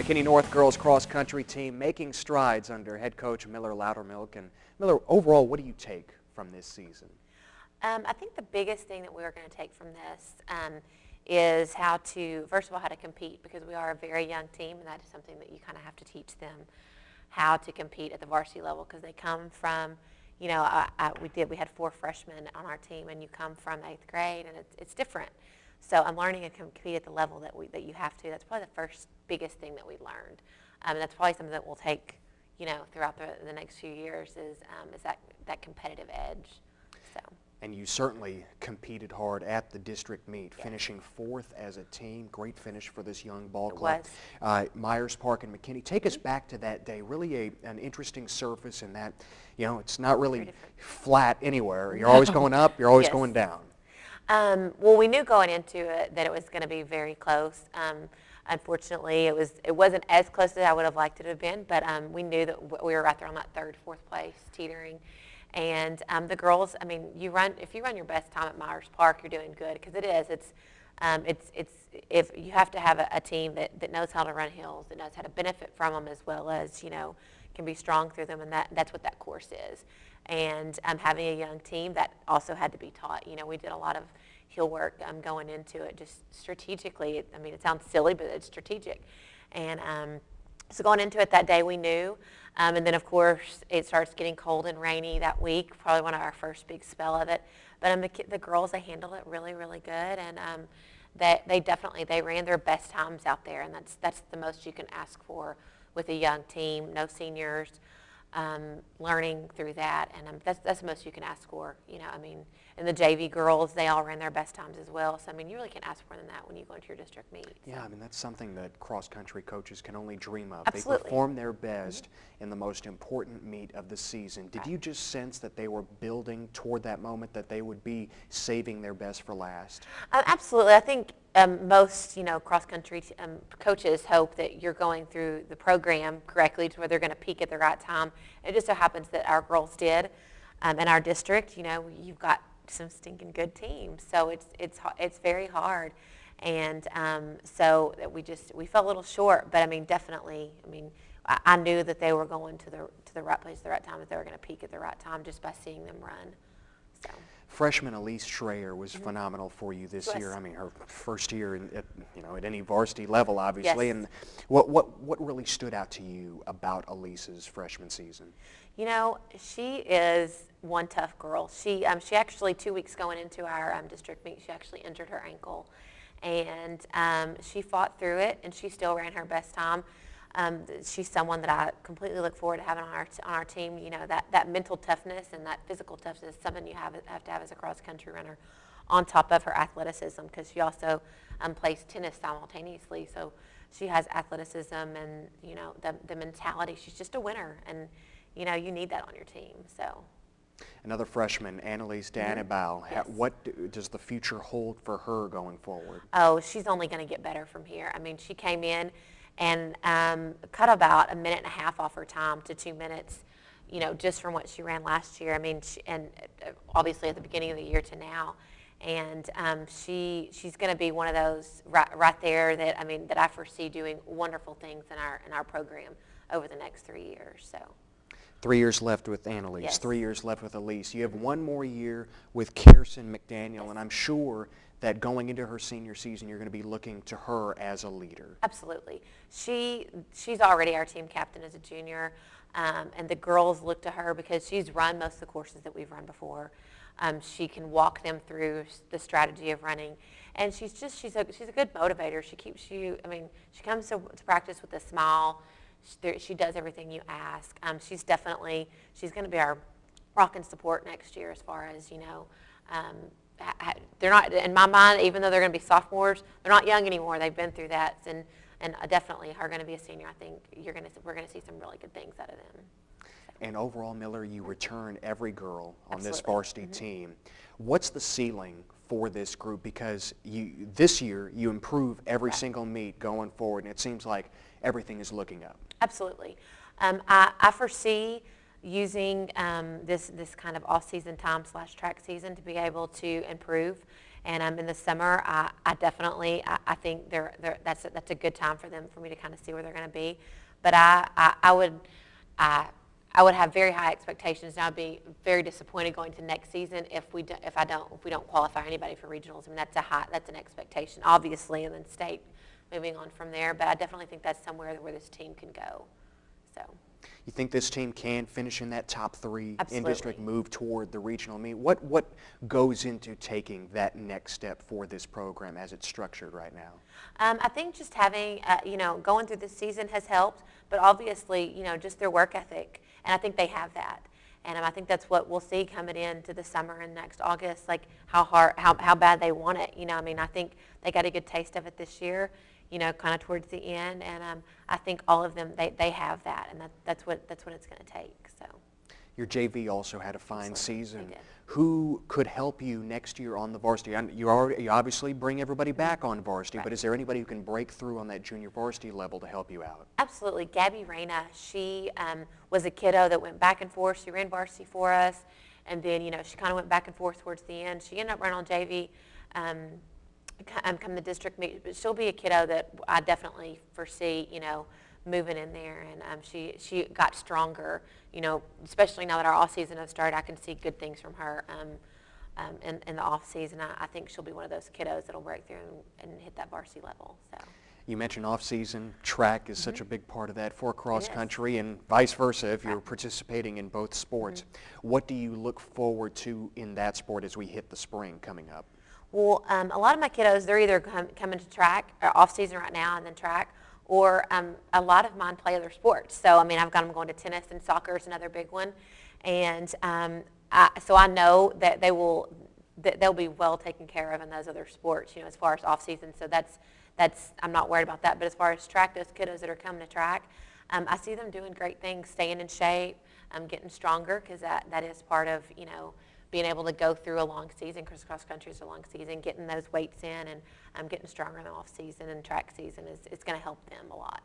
McKinney North girls cross country team making strides under head coach Miller Loudermilk. And Miller, overall, what do you take from this season? I think the biggest thing that we're going to take from this is how to, first of all, how to compete, because we are a very young team, and that is something that you kind of have to teach them how to compete at the varsity level, because they come from, you know, we had 4 freshmen on our team, and you come from 8th grade, and it's different. So I'm learning to compete at the level that you have to. That's probably the first biggest thing that we learned, and that's probably something that we'll take, you know, throughout the next few years is that competitive edge. So. And you certainly competed hard at the district meet, Yes. finishing 4th as a team. Great finish for this young ball It club. was. Myers Park and McKinney. Take us back to that day. Really an interesting surface in that, you know, it's not really flat anywhere. You're always going up. You're always Yes. going down. Well, we knew going into it that it was going to be very close. Unfortunately, it wasn't as close as I would have liked it to have been, but we knew that we were right there on that 3rd, 4th place, teetering. And the girls, I mean, if you run your best time at Myers Park, you're doing good, because it is. If you have to have a team that knows how to run hills, that knows how to benefit from them, as well as, you know, can be strong through them, and that's what that course is. And having a young team, that also had to be taught. You know, we did a lot of hill work going into it, just strategically. I mean, it sounds silly, but it's strategic. And so going into it that day, we knew. And then, of course, it starts getting cold and rainy that week, probably one of our first big spell of it. But the girls, they handled it really, really good. And they ran their best times out there. And that's the most you can ask for with a young team, no seniors, learning through that. And that's the most you can ask for. You know, I mean, and the JV girls, they all ran their best times as well. So, I mean, you really can't ask more than that when you go into your district meet. So. Yeah, I mean, that's something that cross-country coaches can only dream of. Absolutely. They perform their best in the most important meet of the season. Did you just sense that they were building toward that moment, that they would be saving their best for last? Absolutely. I think most, you know, cross-country coaches hope that you're going through the program correctly to where they're going to peak at the right time. It just so happens that our girls did. In our district, you know, you've got some stinking good teams, so it's very hard, and so that we fell a little short. But I mean, definitely, I mean, I knew that they were going to the right place at the right time, that they were going to peak at the right time just by seeing them run. So. Freshman Elise Schreier was phenomenal for you this year. I mean, her first year at any varsity level, obviously. Yes. And what really stood out to you about Elise's freshman season? You know, she is one tough girl. She actually 2 weeks going into our district meet, she actually injured her ankle, and she fought through it, and she still ran her best time. She's someone that I completely look forward to having on our team. You know, that mental toughness and that physical toughness is something you have to have as a cross-country runner, on top of her athleticism, because she also plays tennis simultaneously. So she has athleticism and, you know, the mentality. She's just a winner, and, you know, you need that on your team. So. Another freshman, Annalise Danibal. Yes. What does the future hold for her going forward? Oh, she's only going to get better from here. I mean, she came in and cut about 1.5 minutes off her time to 2 minutes, you know, just from what she ran last year. I mean, and obviously at the beginning of the year to now. And she's going to be one of those right there that I foresee doing wonderful things in our program over the next 3 years. So. 3 years left with Annalise, Yes. 3 years left with Elise. You have one more year with Kirsten McDaniel, Yes. and I'm sure that going into her senior season, you're going to be looking to her as a leader. Absolutely. She's already our team captain as a junior, and the girls look to her because she's run most of the courses that we've run before. She can walk them through the strategy of running, and she's a good motivator. She comes to practice with a smile. She does everything you ask. She's going to be our rock and support next year, as far as, you know. They're not, in my mind, even though they're going to be sophomores, they're not young anymore. They've been through that, and definitely are going to be a senior. I think we're going to see some really good things out of them. And overall, Miller, you return every girl on Absolutely. this varsity team. What's the ceiling for this group? Because this year you improve every single meet going forward, and it seems like everything is looking up. Absolutely. I foresee using this kind of off-season time / track season to be able to improve And in the summer, I definitely, I think that's a good time for them, for me to kind of see where they're going to be. But I would have very high expectations, and I'd be very disappointed going to next season if we don't qualify anybody for regionals. I mean, that's an expectation, obviously, and then state moving on from there. But I definitely think that's somewhere where this team can go. So. You think this team can finish in that top 3 Absolutely. in district, move toward the regional meet? What goes into taking that next step for this program as it's structured right now? I think just having, going through this season has helped, but obviously, just their work ethic, and I think they have that. And I think that's what we'll see coming into the summer and next August, like how bad they want it. I think they got a good taste of it this year, kind of towards the end, and I think all of them, they have that, and that's what it's going to take. So. Your JV also had a fine season. They did. Who could help you next year on the varsity? You obviously bring everybody back on varsity, Right. but is there anybody who can break through on that junior varsity level to help you out? Absolutely. Gabby Reyna, she was a kiddo that went back and forth. She ran varsity for us, and then, she kind of went back and forth towards the end. She ended up running on JV come the district meet, but she'll be a kiddo that I definitely foresee, moving in there, and she got stronger, especially now that our off season has started. I can see good things from her in the off season. I think she'll be one of those kiddos that'll break through and hit that varsity level. So. You mentioned off-season. Track is such a big part of that for cross It is. country, and vice versa if you're participating in both sports. What do you look forward to in that sport as we hit the spring coming up? Well, a lot of my kiddos, they're either coming to track, or off season right now and then track, or a lot of mine play other sports. So, I've got them going to tennis, and soccer is another big one. And so I know that they'll be well taken care of in those other sports, as far as off season. So that's I'm not worried about that. But as far as track, those kiddos that are coming to track, I see them doing great things, staying in shape, getting stronger, because that is part of, being able to go through a long season, because cross country is a long season, getting those weights in, and getting stronger in the off season and track season is going to help them a lot.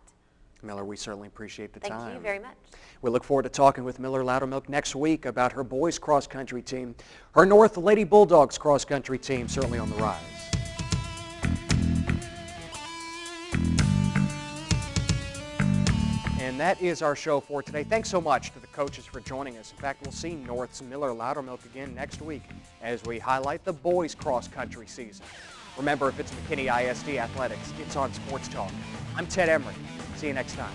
Miller, we certainly appreciate the time. Thank you very much. We look forward to talking with Miller Loudermilk next week about her boys cross country team. Her North Lady Bulldogs cross country team certainly on the rise. And that is our show for today. Thanks so much to the coaches for joining us. In fact, we'll see North's Miller Loudermilk again next week as we highlight the boys cross country season. Remember, if it's McKinney ISD Athletics, it's on Sports Talk. I'm Ted Emery. See you next time.